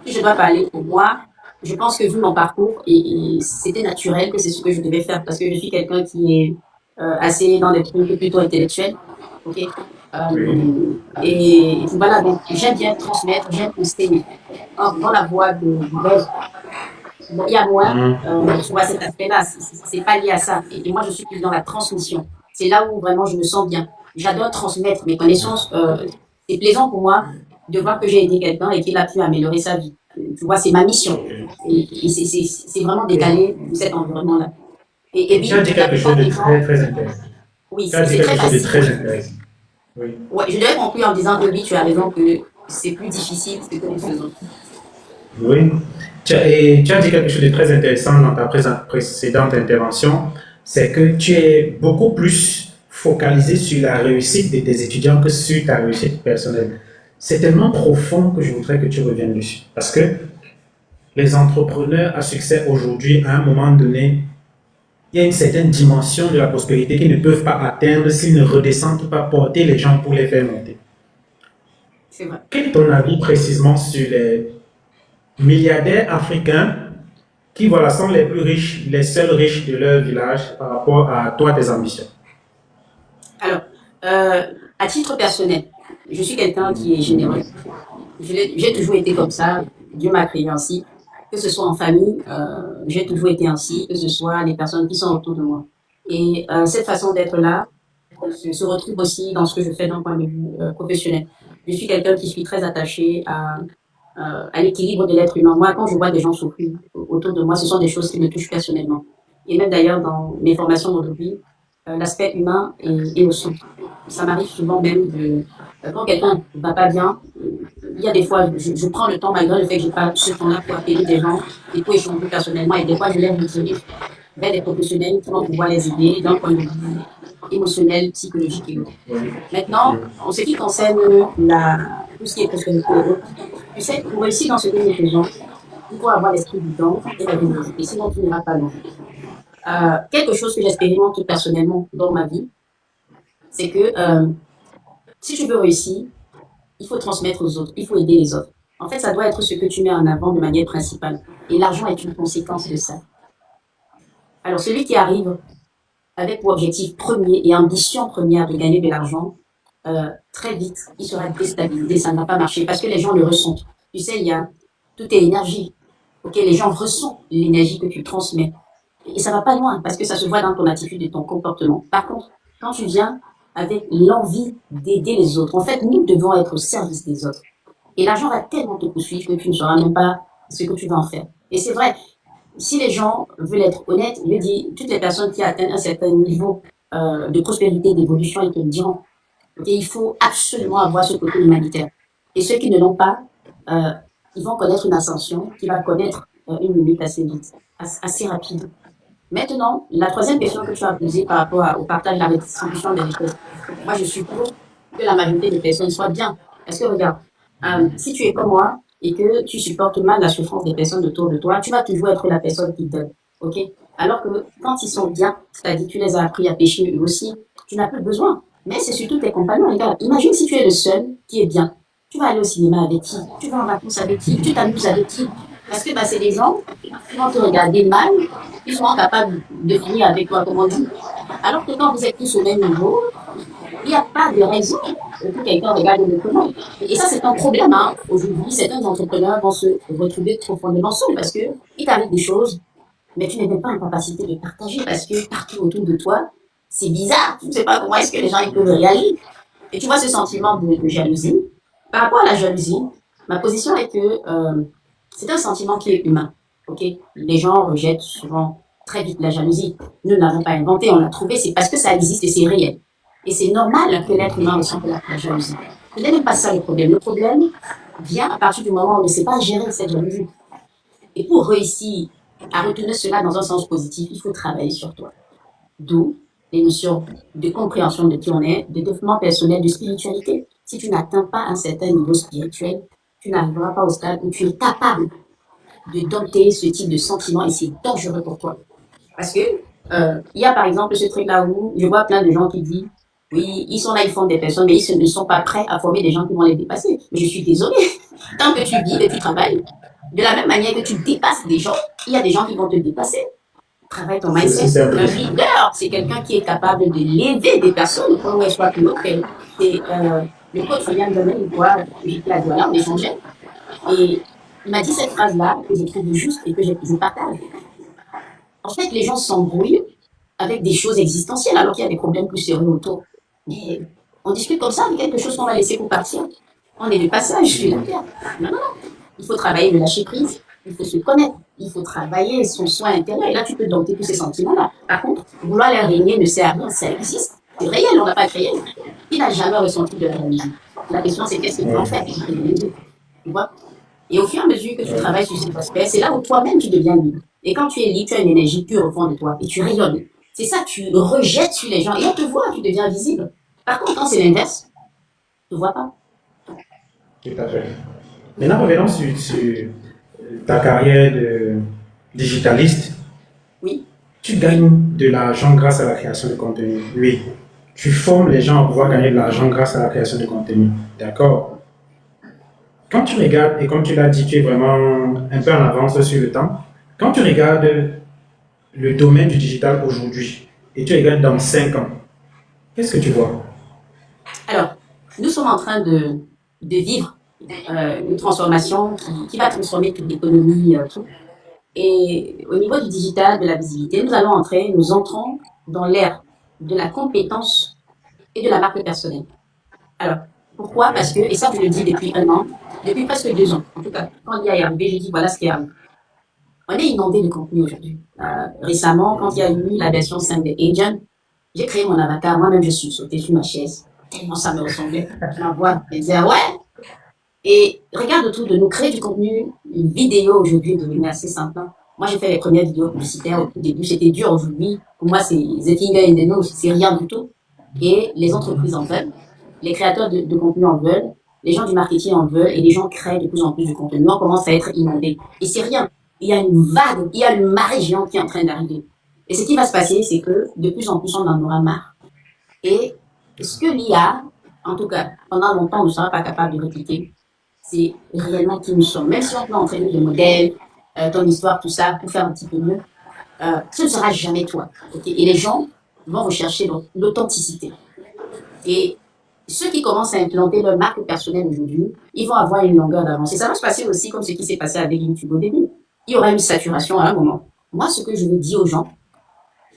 si je dois parler pour moi, je pense que vu mon parcours, et c'était naturel que c'est ce que je devais faire parce que je suis quelqu'un qui est assez dans des trucs plutôt intellectuels. Ok. Et voilà, donc j'aime bien transmettre, j'aime enseigner. Dans la voie de buzz, bon, il y a moins, tu vois cet aspect-là, c'est pas lié à ça. Et moi, je suis plus dans la transmission. C'est là où vraiment je me sens bien. J'adore transmettre mes connaissances. C'est plaisant pour moi de voir que j'ai aidé quelqu'un et qu'il a pu améliorer sa vie. Tu vois, c'est ma mission. Et c'est vraiment décalé de cet environnement-là. Et tu as dit quelque chose de très, très intéressant. Oui, c'est très facile. Très intéressant. Oui. Ouais, je devrais conclure en disant que oui, tu as raison, que c'est plus difficile ce que nous faisons. Oui. Tu as dit quelque chose de très intéressant dans ta précédente intervention, c'est que tu es beaucoup plus focalisé sur la réussite de tes étudiants que sur ta réussite personnelle. C'est tellement profond que je voudrais que tu reviennes dessus. Parce que les entrepreneurs à succès aujourd'hui, à un moment donné, il y a une certaine dimension de la prospérité qu'ils ne peuvent pas atteindre s'ils ne redescendent pas porter les gens pour les faire monter. C'est vrai. Quel est ton avis précisément sur les milliardaires africains qui voilà, sont les plus riches, les seuls riches de leur village par rapport à toi, tes ambitions? Alors, à titre personnel, je suis quelqu'un qui est généreux. J'ai toujours été comme ça. Dieu m'a créé ainsi. Que ce soit en famille, j'ai toujours été ainsi, que ce soit les personnes qui sont autour de moi. Et cette façon d'être là se retrouve aussi dans ce que je fais d'un point de vue professionnel. Je suis quelqu'un qui suis très attaché à à l'équilibre de l'être humain. Moi, quand je vois des gens souffrir autour de moi, ce sont des choses qui me touchent personnellement. Et même d'ailleurs, dans mes formations d'aujourd'hui, l'aspect humain est au centre. Ça m'arrive souvent même de, quand quelqu'un ne va pas bien, il y a des fois, je prends le temps, malgré le fait que je n'ai pas ce temps-là pour appeler des gens et pour échanger personnellement. Et des fois, je les redirige vers des professionnels qui vont pouvoir les aider d'un point de vue émotionnel, psychologique et autres. Maintenant, en ce qui concerne tout ce qui est prospérité et autres, tu sais, pour réussir dans ce que nous faisons, il faut avoir l'esprit du don et la générosité, sinon tu n'iras pas loin. Quelque chose que j'expérimente personnellement dans ma vie, c'est que si tu veux réussir, il faut transmettre aux autres, il faut aider les autres. En fait, ça doit être ce que tu mets en avant de manière principale. Et l'argent est une conséquence de ça. Alors, celui qui arrive avec pour objectif premier et ambition première de gagner de l'argent, très vite, il sera déstabilisé, ça ne va pas marcher parce que les gens le ressentent. Tu sais, tout est énergie. Ok, les gens ressentent l'énergie que tu transmets. Et ça va pas loin parce que ça se voit dans ton attitude et ton comportement. Par contre, quand tu viens avec l'envie d'aider les autres, en fait, nous devons être au service des autres. Et l'argent va tellement te poursuivre que tu ne sauras même pas ce que tu vas en faire. Et c'est vrai, si les gens veulent être honnêtes, je dis, toutes les personnes qui atteignent un certain niveau de prospérité, d'évolution, ils te le diront. Et il faut absolument avoir ce côté humanitaire. Et ceux qui ne l'ont pas, ils vont connaître une ascension qui va connaître une limite assez vite, assez rapide. Maintenant, la troisième question que tu as posée par rapport au partage, la redistribution des richesses. Moi, je suis pour que la majorité des personnes soient bien. Parce que regarde, si tu es comme moi et que tu supportes mal la souffrance des personnes autour de toi, tu vas toujours être la personne qui donne. Ok? Alors que quand ils sont bien, c'est-à-dire que tu les as appris à pécher eux aussi, tu n'as plus besoin. Mais c'est surtout tes compagnons. Regarde, imagine si tu es le seul qui est bien. Tu vas aller au cinéma avec qui? Tu vas en vacances avec qui? Tu t'amuses avec qui? Parce que c'est des gens qui vont te regarder mal, ils seront capables de finir avec toi, comme on dit. Alors que quand vous êtes tous au même niveau, il n'y a pas de raison que quelqu'un regarde autrement. Et ça, c'est un problème. Hein. Aujourd'hui, certains entrepreneurs vont se retrouver profondément seuls parce qu'il t'arrive des choses, mais tu n'es même pas en capacité de partager parce que partout autour de toi, c'est bizarre. Tu ne sais pas comment est-ce que les gens ils peuvent réagir. Et tu vois ce sentiment de jalousie. Par rapport à la jalousie, ma position est que c'est un sentiment qui est humain. Okay? Les gens rejettent souvent très vite la jalousie. Nous ne l'avons pas inventé, on l'a trouvé, c'est parce que ça existe et c'est réel. Et c'est normal que l'être humain ressente la jalousie. Ce n'est même pas ça le problème. Le problème vient à partir du moment où on ne sait pas gérer cette jalousie. Et pour réussir à retourner cela dans un sens positif, il faut travailler sur toi. D'où les notions de compréhension de qui on est, de développement personnel, de spiritualité. Si tu n'atteins pas un certain niveau spirituel, tu n'arriveras pas au stade où tu es capable de dompter ce type de sentiment et c'est dangereux pour toi. Parce que il y a par exemple ce truc-là où je vois plein de gens qui disent oui, ils sont là, ils font des personnes, mais ils ne sont pas prêts à former des gens qui vont les dépasser. Mais je suis désolée. Tant que tu vis et tu travailles, de la même manière que tu dépasses des gens, il y a des gens qui vont te dépasser. Travaille ton mindset. Un leader, c'est quelqu'un qui est capable de lever des personnes pour elles soient plus hautes. Et le coach William Donnet, une fois, j'étais à Douala, on échangeait. Et il m'a dit cette phrase-là que je trouve juste et que je partage. En fait, les gens s'embrouillent avec des choses existentielles alors qu'il y a des problèmes plus sérieux autour. Mais on discute comme ça de quelque chose qu'on va laisser pour partir. On est de passage sur la terre. Non, non, non. Il faut travailler le lâcher prise. Il faut se connaître. Il faut travailler son soin intérieur. Et là, tu peux dompter tous ces sentiments-là. Par contre, vouloir les régner ne sert à rien. Ça existe. C'est réel, on n'a pas créé. Il n'a jamais ressenti de la jalousie. La question, c'est qu'est-ce que tu en fais? Tu vois? Et au fur et à mesure que tu travailles sur ces aspects, c'est là où toi-même tu deviens libre. Et quand tu es libre, tu as une énergie pure au fond de toi et tu rayonnes. C'est ça, tu rejettes sur les gens et on te voit, tu deviens visible. Par contre, quand c'est l'inverse, tu ne vois pas. Tout à fait. Maintenant, revenons sur ta carrière de digitaliste. Oui. Tu gagnes de l'argent grâce à la création de contenu. Oui. Tu formes les gens à pouvoir gagner de l'argent grâce à la création de contenu. D'accord. Quand tu regardes, et comme tu l'as dit, tu es vraiment un peu en avance sur le temps. Quand tu regardes le domaine du digital aujourd'hui et tu regardes dans 5 ans, qu'est-ce que tu vois? Alors, nous sommes en train de vivre une transformation qui va transformer toute l'économie. Et au niveau du digital, de la visibilité, nous entrons dans l'ère de la compétence et de la marque personnelle. Alors, pourquoi? Parce que, et ça je le dis depuis un an, depuis presque 2 ans. En tout cas, quand il y a arrivé, j'ai dit voilà ce qui arrive. On est inondé de contenu aujourd'hui. Récemment, quand il y a eu la version 5 de Agent, j'ai créé mon avatar. Moi-même, je suis sautée sur ma chaise. Tellement ça me ressemblait. Je ma voix, je disais ouais. Et regarde autour de nous, créer du contenu, une vidéo aujourd'hui est devenue assez simple. Moi, j'ai fait les premières vidéos publicitaires au tout début. C'était dur aujourd'hui. Pour moi, c'est The Finger in the Nose, c'est rien du tout. Et les entreprises en veulent, les créateurs de contenu en veulent, les gens du marketing en veulent, et les gens créent de plus en plus de contenu. On commence à être inondés. Et c'est rien. Il y a une vague, il y a une marée géante qui est en train d'arriver. Et ce qui va se passer, c'est que de plus en plus, on en aura marre. Et ce que l'IA, en tout cas, pendant longtemps, on ne sera pas capable de répliquer, c'est réellement qui nous sommes. Même si on peut entraîner des modèles, ton histoire, tout ça, pour faire un petit peu mieux, ce ne sera jamais toi. Okay? Et les gens vont rechercher l'authenticité. Et ceux qui commencent à implanter leur marque personnelle aujourd'hui, ils vont avoir une longueur d'avance. Et ça va se passer aussi comme ce qui s'est passé avec YouTube au début. Il y aura une saturation à un moment. Moi, ce que je veux dire aux gens,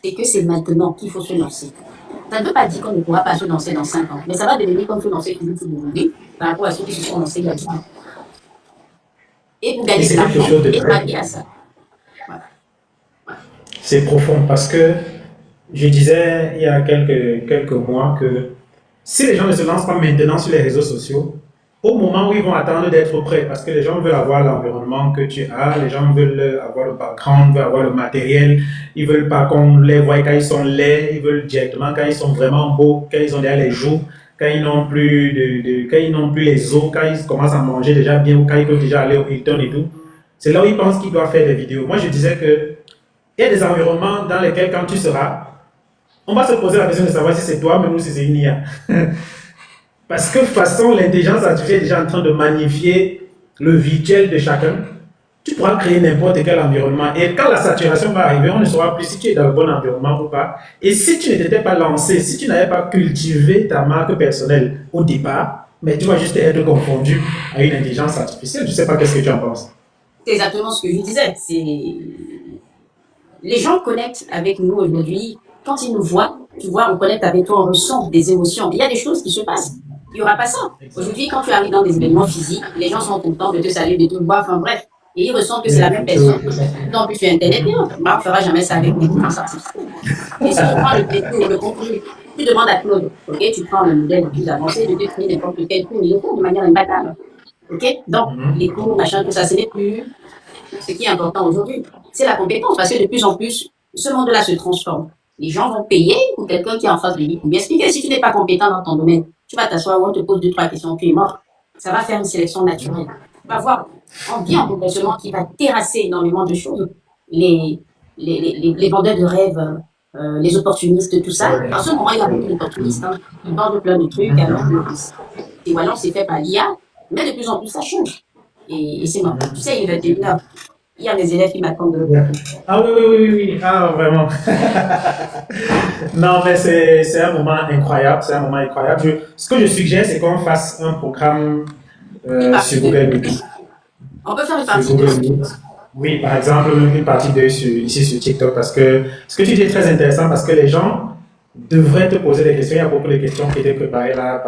c'est que c'est maintenant qu'il faut se lancer. Ça ne veut pas dire qu'on ne pourra pas se lancer dans 5 ans, mais ça va devenir comme se lancer sur YouTube aujourd'hui par rapport à ceux qui se sont lancés il y a 10 ans. Et vous gagnez de l'argent et travailler à ça. Voilà. Voilà. C'est profond parce que je disais il y a quelques mois que si les gens ne se lancent pas maintenant sur les réseaux sociaux, au moment où ils vont attendre d'être prêts, parce que les gens veulent avoir l'environnement que tu as, les gens veulent avoir le background, veulent avoir le matériel, ils veulent pas qu'on les voie quand ils sont laids, ils veulent directement quand ils sont vraiment beaux, quand ils ont déjà les joues, quand ils n'ont plus quand ils n'ont plus les os, quand ils commencent à manger déjà bien ou quand ils peuvent déjà aller au Hilton et tout. C'est là où ils pensent qu'ils doivent faire des vidéos. Moi, je disais que il y a des environnements dans lesquels quand tu seras, on va se poser la question de savoir si c'est toi-même ou si c'est une IA. Parce que de toute façon, l'intelligence artificielle est déjà en train de magnifier le virtuel de chacun. Tu pourras créer n'importe quel environnement. Et quand la saturation va arriver, on ne saura plus si tu es dans le bon environnement ou pas. Et si tu ne t'étais pas lancé, si tu n'avais pas cultivé ta marque personnelle au départ, mais tu vas juste être confondu à une intelligence artificielle. Je ne sais pas qu'est-ce que tu en penses. C'est exactement ce que je disais. Les gens connectent avec nous aujourd'hui. Quand ils nous voient, tu vois, on connecte avec toi, on ressent des émotions. Il y a des choses qui se passent. Il n'y aura pas ça. Aujourd'hui, quand tu arrives dans des événements physiques, les gens sont contents de te saluer, de te voir, enfin bref. Et ils ressentent que c'est la même personne. Non, plus sur Internet, on ne fera jamais ça avec des intelligences artificielles. Et si tu prends le contenu, tu demandes à Claude, ok, tu prends le modèle le plus avancé, de te créer n'importe quel cours, il le fait de manière imbattable. Ok, donc les cours, machin, tout ça, ce n'est plus ce qui est important aujourd'hui. C'est la compétence, parce que de plus en plus, ce monde-là se transforme. Les gens vont payer pour quelqu'un qui est en face de lui pour bien expliquer. Si tu n'es pas compétent dans ton domaine, tu vas t'asseoir ou on te pose 2-3 questions, tu es mort. Ça va faire une sélection naturelle. Tu vas voir un bien progressivement qui va terrasser énormément de choses. Les vendeurs de rêves, les opportunistes, tout ça. En ce moment, il y a beaucoup d'opportunistes. Hein. Ils vendent plein de trucs. Alors, et alors, c'est fait par l'IA. Mais de plus en plus, ça change. Et c'est normal. Tu sais, il va être là. Il y a des élèves qui m'attendent de l'autre côté. Ah oui. Ah, vraiment. Non, mais c'est un moment incroyable. C'est un moment incroyable. Ce que je suggère, c'est qu'on fasse un programme sur Google Meet. On peut faire une partie de Oui, par exemple, une partie de ici sur TikTok, parce que ce que tu dis est très intéressant, parce que les gens devraient te poser des questions. Il y a beaucoup de questions qui étaient préparées là.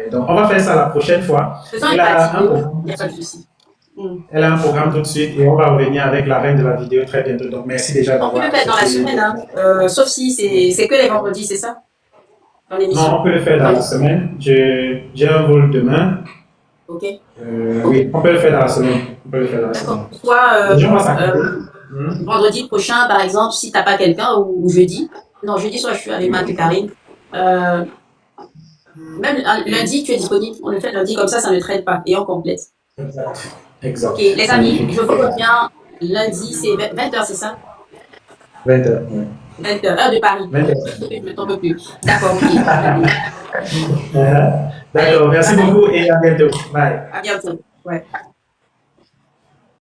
Donc, on va faire ça la prochaine fois. Faisons une partie de il n'y a pas de souci. Elle a un programme tout de suite et on va revenir avec la reine de la vidéo très bientôt. Donc, merci déjà d'avoir. On peut le faire dans la semaine, hein. Sauf si c'est que les vendredis, c'est ça? Dans l'émission. Non, on peut le faire dans la semaine. J'ai un vol demain. Ok. Oui, on peut le faire dans la semaine. On peut le faire dans la semaine. Soit vendredi prochain, par exemple, si tu n'as pas quelqu'un, ou jeudi. Non, jeudi, soit je suis avec Marc et Karine. Même lundi, tu es disponible. On le fait lundi, comme ça ne traîne pas et on complète. Exact. Ok, les amis, je vous reviens lundi, c'est 20h, c'est ça? 20h. 20h, heure de Paris. 20h. Je ne tombe plus. D'accord, ok. D'accord, merci beaucoup et à bientôt. Bye. À bientôt. Ouais.